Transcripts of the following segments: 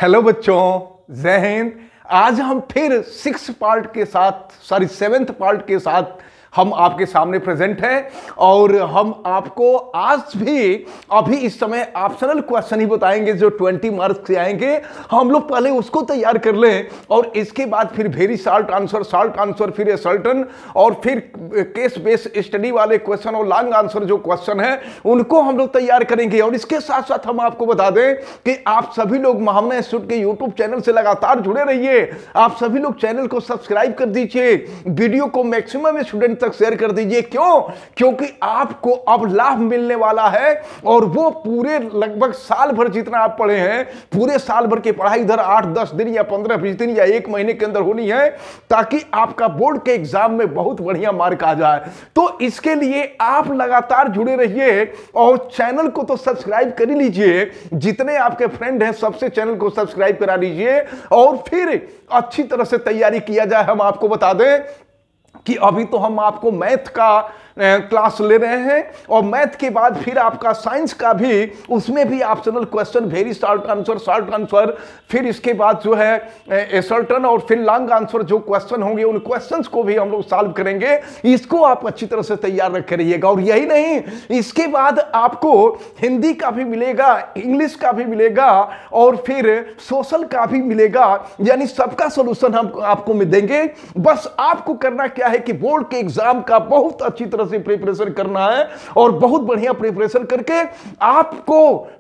Hello बच्चों, जय हिंद। आज हम फिर सेवेंथ पार्ट के साथ हम आपके सामने प्रेजेंट हैं और हम आपको आज भी अभी इस समय ऑप्शनल क्वेश्चन ही बताएंगे जो 20 मार्क्स से आएंगे। हम लोग पहले उसको तैयार कर लें और इसके बाद फिर वेरी शॉर्ट आंसर, फिर असर्टन और फिर केस बेस्ड स्टडी वाले क्वेश्चन और लॉन्ग आंसर जो क्वेश्चन है उनको हम लोग तैयार करेंगे। और इसके साथ साथ हम आपको बता दें कि आप सभी लोग महामना इंस्टीट्यूट के यूट्यूब चैनल से लगातार जुड़े रहिए। आप सभी लोग चैनल को सब्सक्राइब कर दीजिए, वीडियो को मैक्सिमम स्टूडेंट तक शेयर कर दीजिए। क्यों? क्योंकि आपको अब लाभ मिलने वाला है और वो पूरे लगभग साल भर जितना आप पढ़े हैं, पूरे साल भर की पढ़ाई इधर 8-10 दिन या 15-20 दिन या 1 महीने के अंदर होनी है ताकि आपका बोर्ड के एग्जाम में बहुत बढ़िया मार्क आ जाए। तो इसके लिए आप लगातार जुड़े रहिए और चैनल को तो सब्सक्राइब कर लीजिए, जितने आपके फ्रेंड हैं सबसे चैनल को सब्सक्राइब करा लीजिए और फिर अच्छी तरह से तैयारी किया जाए। हम आपको बता दें कि अभी तो हम आपको मैथ का क्लास ले रहे हैं और मैथ के बाद फिर आपका साइंस का भी, उसमें भी optional question, very short answer, फिर इसके बाद जो है असर्टन और फिर लॉन्ग आंसर जो क्वेश्चन होंगे उन क्वेश्चंस को भी हम लोग सॉल्व करेंगे। इसको आप अच्छी तरह से तैयार रखे रहिएगा। और यही नहीं, इसके बाद आपको हिंदी का भी मिलेगा, इंग्लिश का भी मिलेगा और फिर सोशल का भी मिलेगा, यानी सबका सोल्यूशन हम आपको देंगे। बस आपको करना क्या है कि बोर्ड के एग्जाम का बहुत अच्छी तरह से प्रिपरेशन करना है और बहुत बढ़िया प्रिपरेशन करके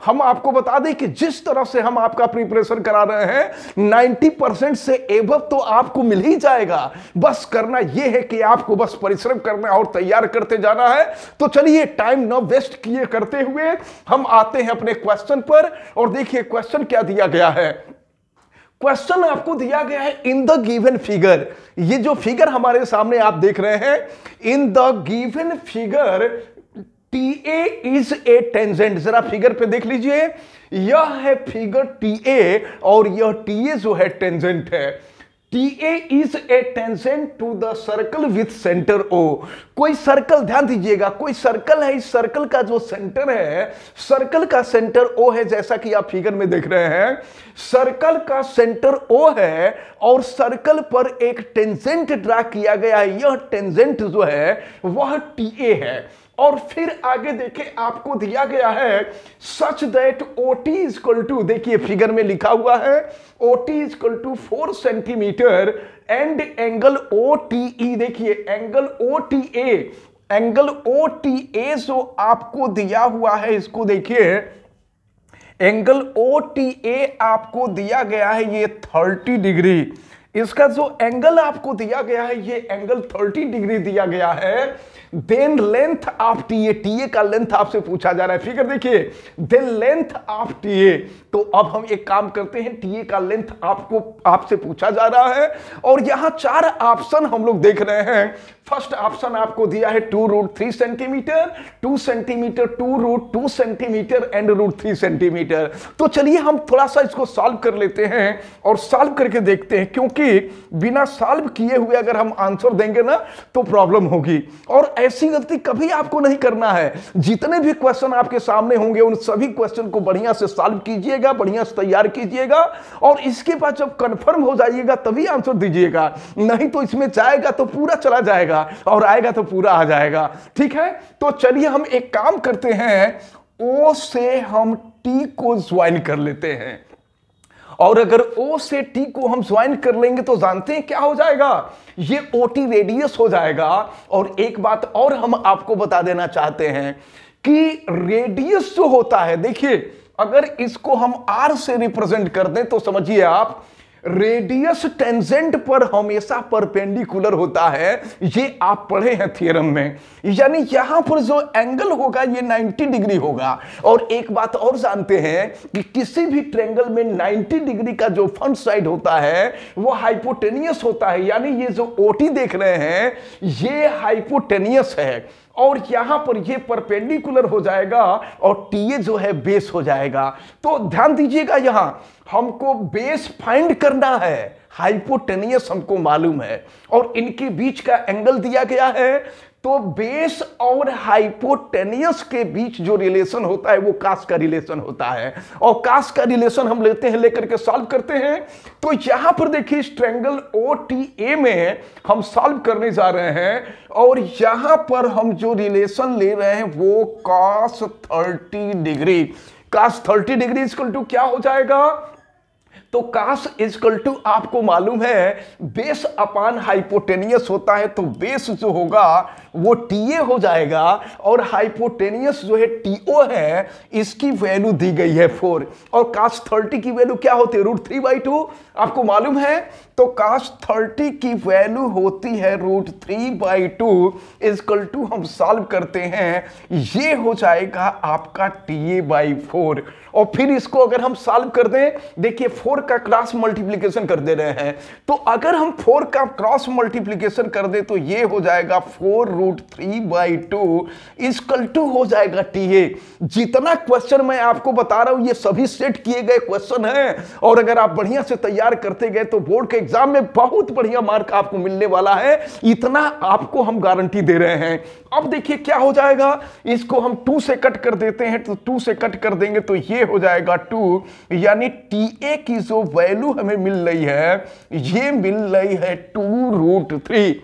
हम आपको बता दें कि जिस तरह से हम आपका प्रिपरेशन करा रहे हैं 90% से एबव तो आपको मिल ही जाएगा। बस करना यह है कि आपको बस परिश्रम करना और तैयार करते जाना है। तो चलिए टाइम न वेस्ट किए करते हुए हम आते हैं अपने क्वेश्चन पर। और देखिए क्वेश्चन क्या दिया गया है। क्वेश्चन आपको दिया गया है इन द गिवन फिगर। ये जो फिगर हमारे सामने आप देख रहे हैं, in the given figure TA is a tangent. जरा फिगर पे देख लीजिए, यह है फिगर TA और यह TA जो है टेंजेंट है। TA is a tangent to the circle with centre O। कोई सर्कल, ध्यान दीजिएगा, कोई सर्कल है, इस सर्कल का जो सेंटर है, सर्कल का सेंटर O है, जैसा कि आप फिगर में देख रहे हैं। सर्कल का सेंटर O है और सर्कल पर एक टेंजेंट ड्रा किया गया है। यह टेंजेंट जो है वह TA है। और फिर आगे देखें, आपको दिया गया है such that OT equal to, देखिए फिगर में लिखा हुआ है OT equal to 4 centimetre and angle OTE। देखिए एंगल OTA जो आपको दिया हुआ है, इसको देखिए एंगल OTA आपको दिया गया है ये 30 डिग्री। इसका जो एंगल आपको दिया गया है ये एंगल 30 डिग्री दिया गया है। देन लेंथ ऑफ TA का लेंथ आपसे पूछा जा रहा है। फिगर देखिए, देन लेंथ ऑफ TA। तो अब हम एक काम करते हैं, TA का लेंथ आपसे पूछा जा रहा है और यहां 4 ऑप्शन हम लोग देख रहे हैं। फर्स्ट ऑप्शन आपको दिया है 2√3 centimetre, 2 centimetre, 2√2 centimetre and √3 centimetre. तो चलिए हम थोड़ा सा इसको सॉल्व कर लेते हैं और सॉल्व करके देखते हैं, क्योंकि बिना सॉल्व किए हुए अगर हम आंसर देंगे ना तो प्रॉब्लम होगी। और ऐसी गलती कभी आपको नहीं करना है। जितने भी क्वेश्चन आपके सामने होंगे उन सभी क्वेश्चन को बढ़िया से सॉल्व कीजिएगा, बढ़िया से तैयार कीजिएगा और इसके बाद जब कंफर्म हो जाइएगा तभी आंसर दीजिएगा। नहीं तो इसमें जाएगा तो पूरा चला जाएगा और आएगा तो पूरा आ जाएगा। ठीक है, तो चलिए हम एक काम करते हैं, O से हम T को ज्वाइन कर लेते हैं और अगर O से T को हम ज्वाइन कर लेंगे तो जानते हैं क्या हो जाएगा, ये OT रेडियस हो जाएगा। और एक बात और हम आपको बता देना चाहते हैं कि रेडियस जो होता है, देखिए अगर इसको हम R से रिप्रेजेंट कर दें तो समझिए आप, रेडियस टेंजेंट पर हमेशा परपेंडिकुलर होता है। ये आप पढ़े हैं थ्योरम में, यानी यहां पर जो एंगल होगा ये 90 डिग्री होगा। और एक बात और जानते हैं कि किसी भी ट्रायंगल में 90 डिग्री का जो फ्रंट साइड होता है वो हाइपोटेनियस होता है, यानी ये जो OT देख रहे हैं ये हाइपोटेनियस है और यहां पर ये परपेंडिकुलर हो जाएगा और TA जो है बेस हो जाएगा। तो ध्यान दीजिएगा, यहां हमको बेस फाइंड करना है, हाइपोटेनियस हमको मालूम है और इनके बीच का एंगल दिया गया है तो बेस और हाइपोटेनियस के बीच जो रिलेशन होता है वो कास का रिलेशन होता है, और कास का रिलेशन हम लेते हैं, लेकर के सॉल्व करते हैं। तो यहां पर देखिए इस ट्रायंगल OTA में हम सॉल्व करने जा रहे हैं, और यहां पर हम जो रिलेशन ले रहे हैं वो cos 30 degree. cos 30 degree equal to क्या हो जाएगा? तो कास इजकल टू आपको मालूम है बेस अपान हाइपोटेनियस होता है, तो बेस जो होगा वो TA हो जाएगा, और हाइपोटेनियस जो है TO है, इसकी वैल्यू दी गई है 4, और कास 30 की वैल्यू क्या होती है? √3/2 आपको मालूम है। तो कास 30 की वैल्यू होती है √3/2 इजकल टू हम सॉल्व करते हैं, ये हो जाएगा आपका TA/4। और फिर इसको अगर हम सॉल्व कर दें, देखिए 4 का क्रॉस मल्टीप्लिकेशन कर दे रहे हैं, तो अगर हम 4 का क्रॉस मल्टीप्लिकेशन कर दे तो ये हो जाएगा 4√3/2 इक्वल टू हो जाएगा TA। जितना क्वेश्चन मैं आपको बता रहा हूं ये सभी सेट किए गए क्वेश्चन हैं, और अगर आप बढ़िया से तैयार करते गए तो बोर्ड के एग्जाम में बहुत बढ़िया मार्क आपको मिलने वाला है, इतना आपको हम गारंटी दे रहे हैं। अब देखिए क्या हो जाएगा, इसको हम 2 से कट कर देते हैं, तो 2 से कट कर देंगे तो ये हो जाएगा 2, यानी TA की जो वैल्यू हमें मिल रही है ये मिल रही है 2√3।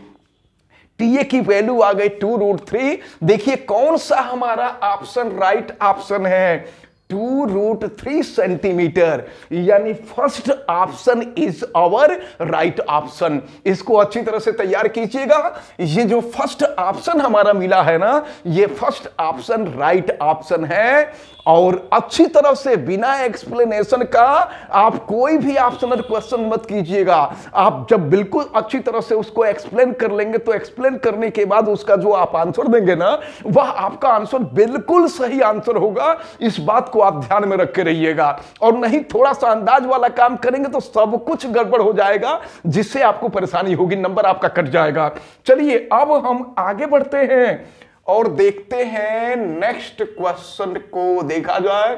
TA की वैल्यू आ गई 2√3। देखिए कौन सा हमारा ऑप्शन राइट ऑप्शन है? 2√3 सेंटीमीटर, यानी first option is our right option. इसको अच्छी तरह से तैयार कीजिएगा। ये जो फर्स्ट ऑप्शन हमारा मिला है ना, ये फर्स्ट ऑप्शन राइट ऑप्शन है, और अच्छी तरह से बिना एक्सप्लेनेशन का आप कोई भी ऑप्शनल क्वेश्चन मत कीजिएगा। आप जब बिल्कुल अच्छी तरह से उसको एक्सप्लेन कर लेंगे तो एक्सप्लेन करने के बाद उसका जो आप आंसर देंगे ना, वह आपका आंसर बिल्कुल सही आंसर होगा। इस बात को आप ध्यान में रख के रहिएगा, और नहीं थोड़ा सा अंदाज वाला काम करेंगे तो सब कुछ गड़बड़ हो जाएगा, जिससे आपको परेशानी होगी, नंबर आपका कट जाएगा। चलिए अब हम आगे बढ़ते हैं और देखते हैं नेक्स्ट क्वेश्चन को देखा जाए।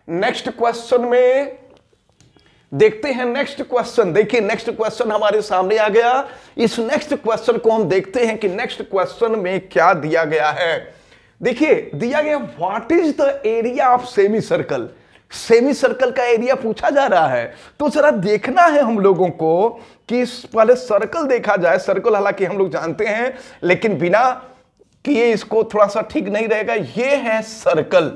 नेक्स्ट क्वेश्चन में देखते हैं नेक्स्ट क्वेश्चन। देखिए नेक्स्ट क्वेश्चन हमारे सामने आ गया। इस नेक्स्ट क्वेश्चन को हम देखते हैं कि नेक्स्ट क्वेश्चन में क्या दिया गया है। देखिए दिया गया what is the area of semi circle. Semi circle का एरिया पूछा जा रहा है, तो जरा देखना है हम लोगों को कि पहले सर्कल देखा जाए। सर्कल हालांकि हम लोग जानते हैं, लेकिन बिना किए इसको थोड़ा सा ठीक नहीं रहेगा। ये है सर्कल,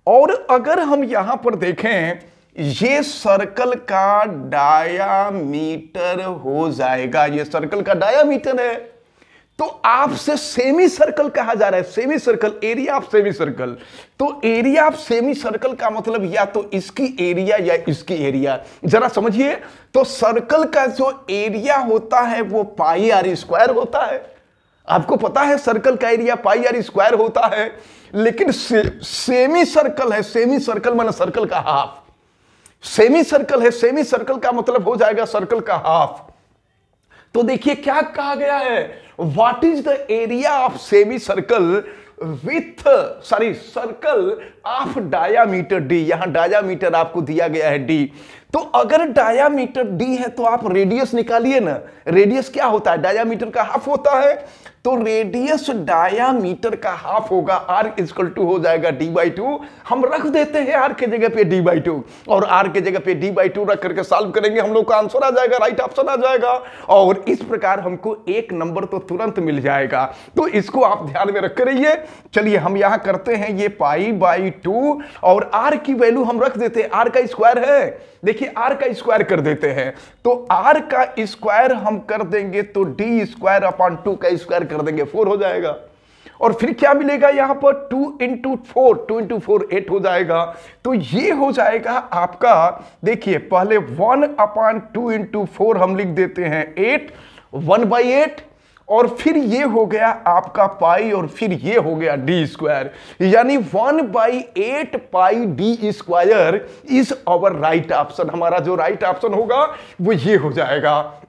और अगर हम यहां पर देखें ये सर्कल का डायामीटर हो जाएगा। ये सर्कल का डायामीटर है, तो आपसे सेमी सर्कल कहा जा रहा है। Semi circle, area of semi circle. तो एरिया ऑफ सेमी सर्कल का मतलब या तो इसकी एरिया या इसकी एरिया। जरा समझिए, तो सर्कल का जो एरिया होता है वो πr² होता है। आपको पता है सर्कल का एरिया πr² होता है, लेकिन सेमी सर्कल है। सेमी सर्कल माने सर्कल का हाफ। सेमी सर्कल है, सेमी सर्कल का मतलब हो जाएगा सर्कल का हाफ। तो देखिए क्या कहा गया है, what is the area of semi circle with circle of diameter d। यहां डायामीटर आपको दिया गया है d। तो अगर डायामीटर d है तो आप रेडियस निकालिए ना। रेडियस क्या होता है? डायामीटर का हाफ होता है। तो रेडियस डायामीटर का हाफ होगा, r इक्वल टू हो जाएगा d/2। हम रख देते हैं r के जगह पे d/2, और r के जगह पे d/2 रख करके सॉल्व करेंगे, हम लोग का आंसर आ जाएगा, राइट ऑप्शन आ जाएगा। और इस प्रकार हमको एक नंबर तो तुरंत मिल जाएगा। तो इसको आप ध्यान में रख रहिए। चलिए हम यहां करते हैं ये π/2, और r की वैल्यू हम रख देते हैं, r का स्क्वायर है। देखिए r का स्क्वायर कर देते हैं, तो r का स्क्वायर हम कर देंगे तो d²/2 का स्क्वायर कर देंगे, 4 हो जाएगा। और फिर क्या मिलेगा यहां पर 2 × 4 8 हो जाएगा। तो ये हो जाएगा आपका, देखिए पहले 1/2 × 4 हम लिख देते हैं 8, 1/8, और फिर ये हो गया आपका पाई, और फिर ये हो गया d², यानी 1/8 πd² is our right option. हमारा जो राइट ऑप्शन होगा वो ये हो जाएगा।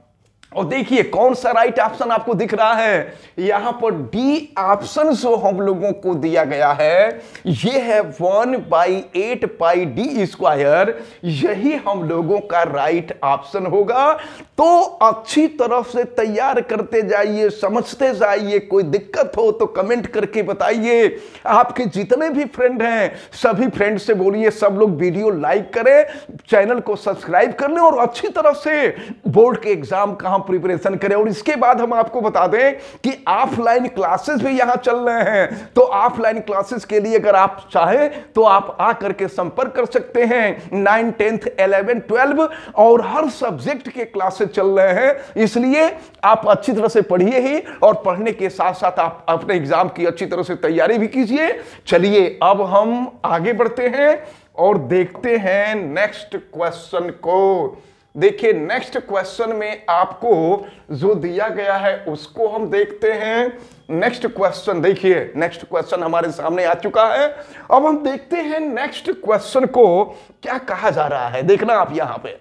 और देखिए कौन सा राइट ऑप्शन आपको दिख रहा है, यहां पर डी ऑप्शन जो हम लोगों को दिया गया है ये है 1/8 पाई डी स्क्वायर, यही हम लोगों का राइट ऑप्शन होगा। तो अच्छी तरफ से तैयार करते जाइए, समझते जाइए, कोई दिक्कत हो तो कमेंट करके बताइए। आपके जितने भी फ्रेंड हैं सभी फ्रेंड से बोलिए सब लोग वीडियो लाइक करें, चैनल को सब्सक्राइब कर लें और अच्छी तरफ से बोर्ड के एग्जाम का प्रिपरेशन करें। और इसके बाद हम आपको बता दें कि ऑफलाइन क्लासेस भी यहां चल रहे हैं, तो ऑफलाइन क्लासेस के लिए अगर आप चाहें तो आप आकर के संपर्क कर सकते हैं। 9, 10, 11, 12 और हर सब्जेक्ट के क्लासेस चल रहे हैं, इसलिए आप अच्छी तरह से पढ़िए ही और पढ़ने के साथ साथ आप अपने एग्जाम की अच्छी तरह से तैयारी भी कीजिए। चलिए अब हम आगे बढ़ते हैं और देखते हैं नेक्स्ट क्वेश्चन को। देखिए नेक्स्ट क्वेश्चन में आपको जो दिया गया है उसको हम देखते हैं। नेक्स्ट क्वेश्चन देखिए, नेक्स्ट क्वेश्चन हमारे सामने आ चुका है। अब हम देखते हैं नेक्स्ट क्वेश्चन को क्या कहा जा रहा है। देखना आप यहां पे,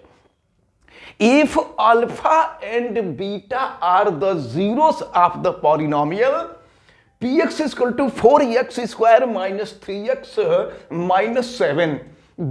if alpha and beta are the zeros of the polynomial px equal to 4x square minus 3x minus 7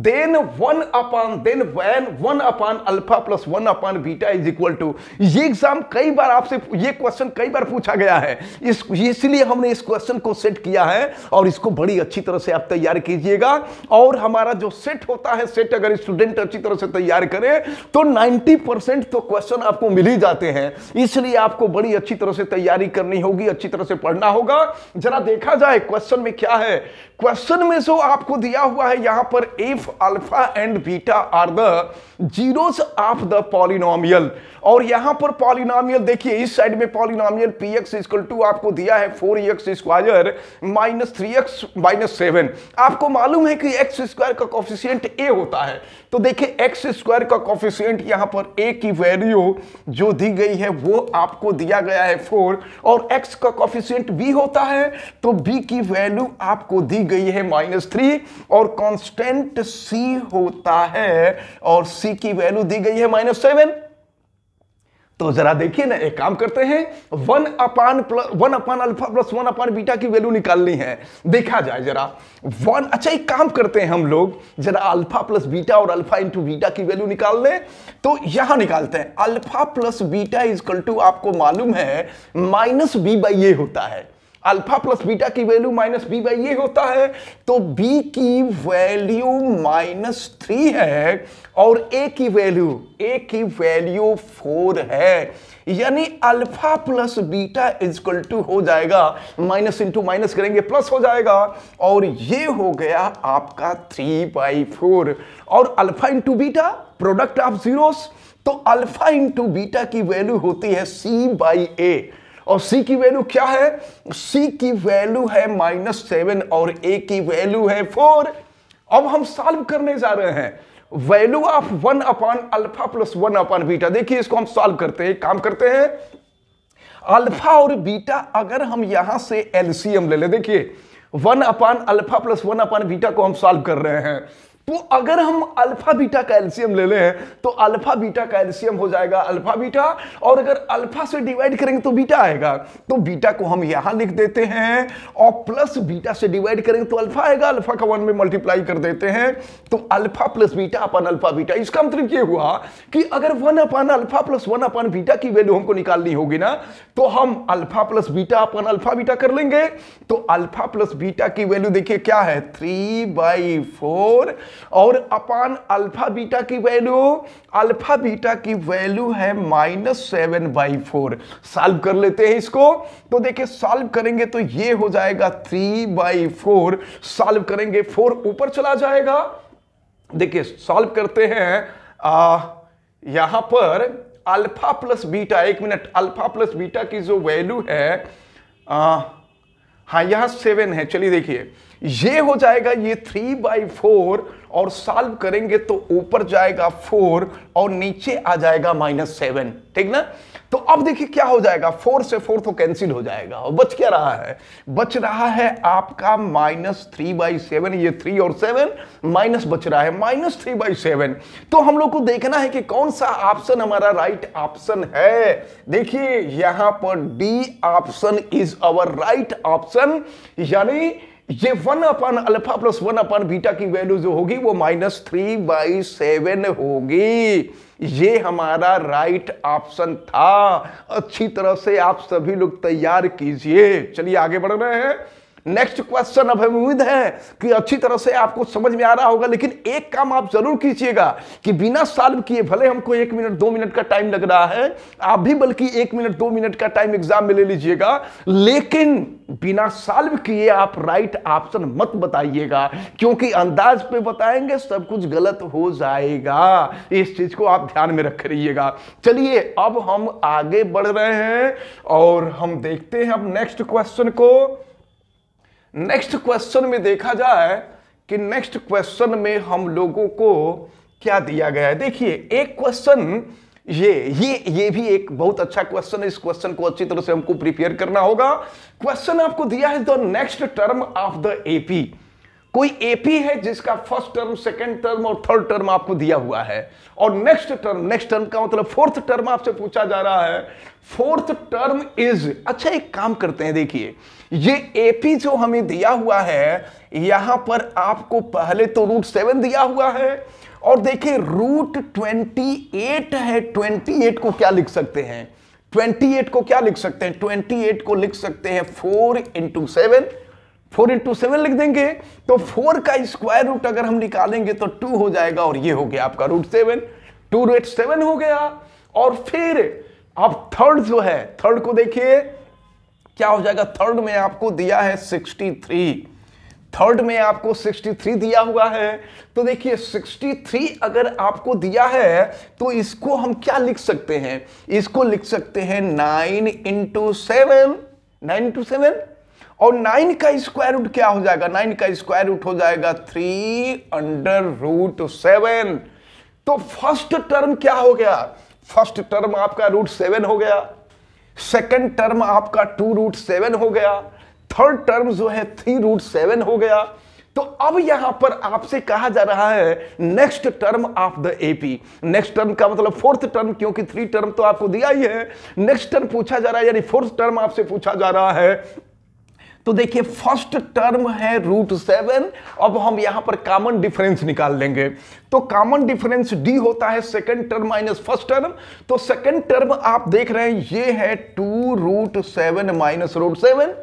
then 1 upon alpha plus 1 upon beta is equal to. ये एग्जाम कई बार आपसे ये क्वेश्चन कई बार पूछा गया है, इसलिए हमने इस क्वेश्चन को सेट किया है और इसको बड़ी अच्छी तरह से आप तैयार कीजिएगा। और हमारा जो सेट होता है, सेट अगर स्टूडेंट अच्छी तरह से तैयार करे तो 90% तो क्वेश्चन आपको मिल ही जाते हैं, इसलिए आपको बड़ी अच्छी तरह से तैयारी करनी होगी, अच्छी तरह से पढ़ना होगा। जरा देखा जाए क्वेश्चन में क्या है। क्वेश्चन में जो आपको दिया हुआ है यहां पर, if alpha and beta are the zeros of the polynomial, और यहां पर पॉलिनोमियल देखिए इस साइड में पॉलिनोमियल px इक्वल टू आपको दिया है 4x square minus 3x minus 7। आपको मालूम है कि x स्क्वायर का कोफिशिएंट a होता है, तो देखिए x स्क्वायर का कोफिशिएंट यहां पर a की वैल्यू जो दी गई है वो आपको दिया गया है 4, और x का कोफिशिएंट b होता है तो b की वैल्यू आपको दी गई है -3, और कांस्टेंट c होता है और c की वैल्यू दी गई है -7। तो जरा देखिए ना, एक काम करते हैं, 1 अपान अल्फा प्लस 1 अपान बीटा की वैल्यू निकालनी है। देखा जाए जरा 1, अच्छा एक काम करते हैं हम लोग, जरा अल्फा प्लस बीटा और अल्फा इंटू बीटा की वैल्यू निकाल लें। तो यहां निकालते हैं, alpha plus beta equal to आपको मालूम है माइनस बी बाई ए होता है। अल्फा प्लस बीटा की value minus B by A होता है, तो b की वैल्यू -3 है और a की वैल्यू 4 है, यानी alpha plus beta equal to हो जाएगा, माइनस इंटू माइनस करेंगे प्लस हो जाएगा, और ये हो गया आपका 3/4। और alpha into beta product of zeros, तो अल्फा इंटू बीटा की वैल्यू होती है c/a, और c की वैल्यू क्या है, c की वैल्यू है -7 और a की वैल्यू है 4। अब हम सॉल्व करने जा रहे हैं value of 1 upon alpha plus 1 upon beta. देखिए इसको हम सॉल्व करते हैं, काम करते हैं, अल्फा और बीटा अगर हम यहां से एलसीएम ले ले, देखिए 1 अपान अल्फा प्लस 1 अपान बीटा को हम सॉल्व कर रहे हैं, तो अगर हम अल्फा बीटा का एलसीएम ले लें तो अल्फा बीटा का एलसीएम हो जाएगा अल्फा बीटा, और अगर अल्फा से डिवाइड करेंगे तो बीटा आएगा, तो बीटा को हम यहां लिख देते हैं, और प्लस बीटा से डिवाइड करेंगे तो अल्फा आएगा, अल्फा का 1 में मल्टीप्लाई कर देते हैं, तो alpha plus beta upon alpha beta. इसका मतलब ये हुआ कि अगर 1 अपान अल्फा प्लस 1 अपान बीटा की वैल्यू हमको निकालनी होगी ना, तो हम alpha plus beta upon alpha beta कर लेंगे। तो अल्फा प्लस बीटा की वैल्यू देखिए क्या है, 3/4, और अपान अल्फा बीटा की वैल्यू है -7/4। सॉल्व कर लेते हैं इसको, तो देखिए सॉल्व करेंगे तो ये हो जाएगा 3/4, सॉल्व करेंगे 4 ऊपर चला जाएगा। देखिए सॉल्व करते हैं, यहां पर अल्फा प्लस बीटा, एक मिनट, अल्फा प्लस बीटा की जो वैल्यू है, हाँ यहां 7 है, चलिए देखिए ये हो जाएगा ये 3/4, और सॉल्व करेंगे तो ऊपर जाएगा 4 और नीचे आ जाएगा -7, ठीक ना। तो अब देखिए क्या हो जाएगा, 4 से 4 तो कैंसिल हो जाएगा और बच क्या रहा है, बच रहा है आपका -3/7, ये 3 और 7 माइनस बच रहा है -3/7। तो हम लोग को देखना है कि कौन सा ऑप्शन हमारा राइट ऑप्शन है। देखिए यहां पर D option is our right option, यानी ये 1/α + 1/β की वैल्यू जो होगी वो -3/7 होगी। ये हमारा राइट ऑप्शन था। अच्छी तरह से आप सभी लोग तैयार कीजिए। चलिए आगे बढ़ रहे हैं नेक्स्ट क्वेश्चन। अब हमें उम्मीद है कि अच्छी तरह से आपको समझ में आ रहा होगा, लेकिन एक काम आप जरूर कीजिएगा कि बिना सॉल्व किए, भले हमको 1 मिनट 2 मिनट का टाइम लग रहा है, आप भी बल्कि 1 मिनट 2 मिनट का टाइम एग्जाम में ले लीजिएगा, लेकिन बिना सॉल्व किए आप राइट ऑप्शन मत बताइएगा, क्योंकि अंदाज पे बताएंगे सब कुछ गलत हो जाएगा। इस चीज को आप ध्यान में रख रहिएगा। चलिए अब हम आगे बढ़ रहे हैं और हम देखते हैं अब नेक्स्ट क्वेश्चन को। नेक्स्ट क्वेश्चन में देखा जाए कि नेक्स्ट क्वेश्चन में हम लोगों को क्या दिया गया है। देखिए एक क्वेश्चन ये भी एक बहुत अच्छा क्वेश्चन है। इस क्वेश्चन को अच्छी तरह से हमको प्रिपेयर करना होगा। क्वेश्चन आपको दिया है the next term of the AP. कोई एपी है जिसका फर्स्ट टर्म, सेकंड टर्म और थर्ड टर्म आपको दिया हुआ है, और नेक्स्ट टर्म का मतलब फोर्थ टर्म आपसे पूछा जा रहा है। फोर्थ टर्म इज, अच्छा एक काम करते हैं, देखिए ये एपी जो हमें दिया हुआ है, यहां पर आपको पहले तो √7 दिया हुआ है, और देखिए √28 है। 28 को क्या लिख सकते हैं, 28 को क्या लिख सकते हैं, 28 को लिख सकते हैं 4 × 7, 4 × 7 लिख देंगे, तो 4 का स्क्वायर रूट अगर हम निकालेंगे तो 2 हो जाएगा, और ये हो गया आपका √7, 2√7 हो गया। और फिर अब थर्ड जो है, थर्ड को देखिए क्या हो जाएगा। थर्ड में आपको दिया है 63, थर्ड में आपको 63 दिया हुआ है। तो देखिए 63 अगर आपको दिया है तो इसको हम क्या लिख सकते हैं, इसको लिख सकते हैं 9 × 7, 9 × 7, और 9 का स्क्वायर रूट क्या हो जाएगा, 9 का स्क्वायर रूट हो जाएगा 3/7। तो फर्स्ट टर्म क्या हो गया, फर्स्ट टर्म आपका √7 हो गया, सेकंड टर्म आपका 2√7 हो गया, थर्ड टर्म जो है 3√7 हो गया। तो अब यहां पर आपसे कहा जा रहा है next term of the AP. Next term का मतलब फोर्थ टर्म, क्योंकि 3 टर्म तो आपको दिया ही है, नेक्स्ट टर्म पूछा जा रहा है, यानी फोर्थ टर्म आपसे पूछा जा रहा है। तो देखिए फर्स्ट टर्म है √7। अब हम यहां पर कॉमन डिफरेंस निकाल लेंगे, तो कॉमन डिफरेंस डी होता है second term minus first term. तो सेकंड टर्म आप देख रहे हैं ये है 2√7 - √7,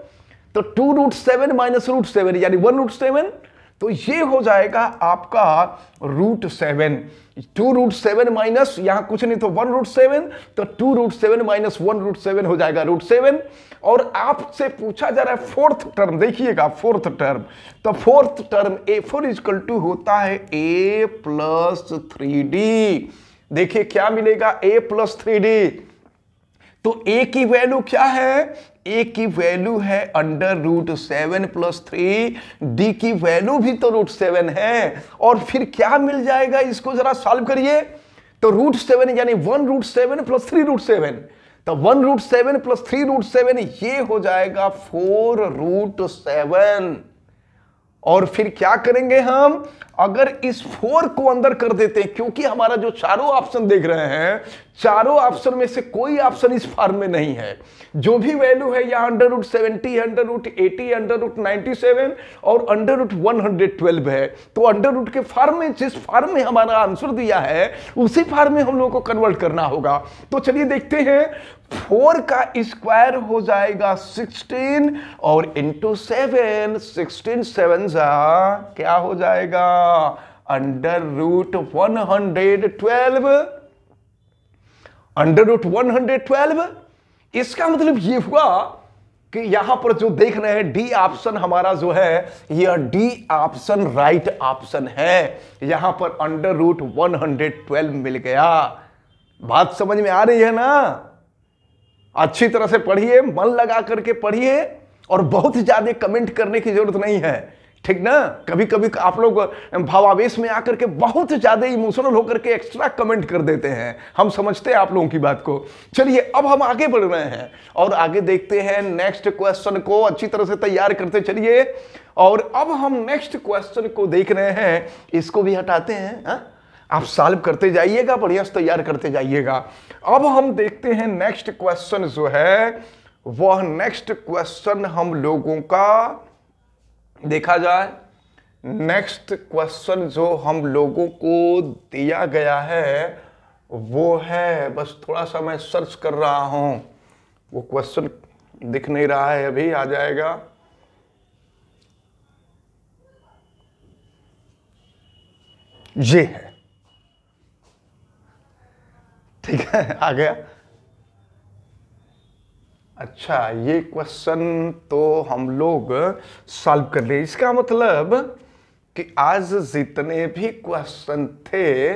तो 2√7 - √7 यानी 1√7, तो ये हो जाएगा आपका √7। 2√7 माइनस यहां कुछ नहीं तो 1√7, तो 2√7 - 1√7 हो जाएगा √7। और आपसे पूछा जा रहा है फोर्थ टर्म, देखिएगा फोर्थ टर्म, तो फोर्थ टर्म A4 = होता है A + 3D। देखिए क्या मिलेगा, A + 3D। तो A की वैल्यू क्या है, A की वैल्यू है √7 + 3, D की वैल्यू भी तो √7 है, और फिर क्या मिल जाएगा, इसको जरा सॉल्व करिए। तो √7 यानी 1√7 + 3√7, तो 1√7 + 3√7 ये हो जाएगा 4√7। और फिर क्या करेंगे हम, अगर इस 4 को अंदर कर देते हैं, क्योंकि हमारा जो चारों ऑप्शन देख रहे हैं, चारों ऑप्शन में से कोई ऑप्शन इस फॉर्म में नहीं है। जो भी वैल्यू है यहां √70, √80, √97 और √112 है। तो अंडर के फॉर्म में, जिस फॉर्म में हमारा आंसर दिया है उसी फॉर्म में हम लोग को कन्वर्ट करना होगा। तो चलिए देखते हैं, 4 का स्क्वायर हो जाएगा 16 और इंटू 7, 16 7 क्या हो जाएगा, √112, √112। इसका मतलब ये हुआ कि यहां पर जो देख रहे हैं डी ऑप्शन हमारा जो है, यह डी ऑप्शन राइट ऑप्शन है। यहां पर √112 मिल गया। बात समझ में आ रही है ना? अच्छी तरह से पढ़िए, मन लगा करके पढ़िए, और बहुत ज्यादा कमेंट करने की जरूरत नहीं है, ठीक ना। कभी कभी आप लोग भावावेश में आकर के बहुत ज्यादा इमोशनल होकर के एक्स्ट्रा कमेंट कर देते हैं, हम समझते हैं आप लोगों की बात को। चलिए अब हम आगे बढ़ रहे हैं और आगे देखते हैं नेक्स्ट क्वेश्चन को, अच्छी तरह से तैयार करते चलिए। और अब हम नेक्स्ट क्वेश्चन को देख रहे हैं, इसको भी हटाते हैं। आप सॉल्व करते जाइएगा, बढ़िया से तैयार करते जाइएगा। अब हम देखते हैं नेक्स्ट क्वेश्चन जो है वह नेक्स्ट क्वेश्चन हम लोगों का देखा जाए। नेक्स्ट क्वेश्चन जो हम लोगों को दिया गया है वो है, बस थोड़ा सा मैं सर्च कर रहा हूं, वो क्वेश्चन दिख नहीं रहा है, अभी आ जाएगा। ये है, ठीक है, आ गया। अच्छा, ये क्वेश्चन तो हम लोग सॉल्व कर लिए। इसका मतलब कि आज जितने भी क्वेश्चन थे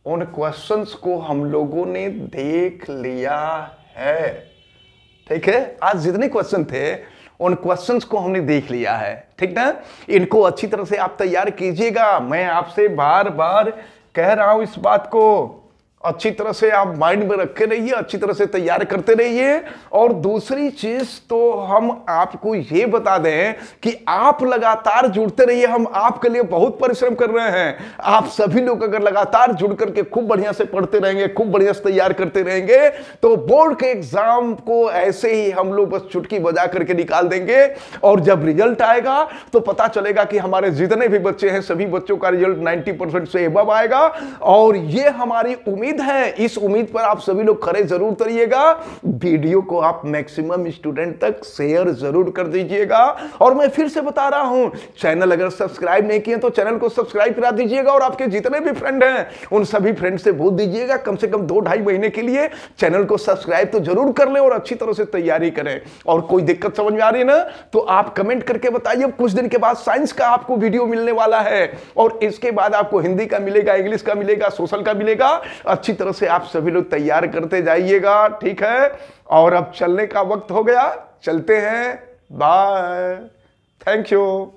उन क्वेश्चंस को हम लोगों ने देख लिया है, ठीक है। आज जितने क्वेश्चन थे उन क्वेश्चंस को हमने देख लिया है, ठीक ना। इनको अच्छी तरह से आप तैयार कीजिएगा। मैं आपसे बार बार कह रहा हूं इस बात को, अच्छी तरह से आप माइंड में रखे रहिए, अच्छी तरह से तैयार करते रहिए। और दूसरी चीज तो हम आपको ये बता दें कि आप लगातार जुड़ते रहिए, हम आपके लिए बहुत परिश्रम कर रहे हैं। आप सभी लोग अगर लगातार जुड़ करके खूब बढ़िया से पढ़ते रहेंगे, खूब बढ़िया से तैयार करते रहेंगे, तो बोर्ड के एग्जाम को ऐसे ही हम लोग बस चुटकी बजा करके निकाल देंगे। और जब रिजल्ट आएगा तो पता चलेगा कि हमारे जितने भी बच्चे हैं सभी बच्चों का रिजल्ट 90% से एबव आएगा। और ये हमारी उम्मीद है, इस उम्मीद पर आप सभी लोग खरे जरूर करिएगा। वीडियो को आप मैक्सिमम स्टूडेंट तक शेयर जरूर कर दीजिएगा। और मैं फिर से बता रहा हूं, चैनल अगर सब्सक्राइब नहीं किए तो चैनल को सब्सक्राइब करा दीजिएगा। और आपके जितने भी फ्रेंड हैं उन सभी फ्रेंड से बोल दीजिएगा कम से कम 2-2.5 महीने के लिए चैनल को सब्सक्राइब तो जरूर कर लें और अच्छी तरह से तैयारी करें। और कोई दिक्कत समझ में आ रही है ना, तो आप कमेंट करके बताइए। कुछ दिन के बाद साइंस का आपको वीडियो मिलने वाला है और इसके बाद आपको हिंदी का मिलेगा, इंग्लिश का मिलेगा, सोशल का मिलेगा। अच्छी तरह से आप सभी लोग तैयार करते जाइएगा, ठीक है। और अब चलने का वक्त हो गया, चलते हैं, बाय, थैंक यू।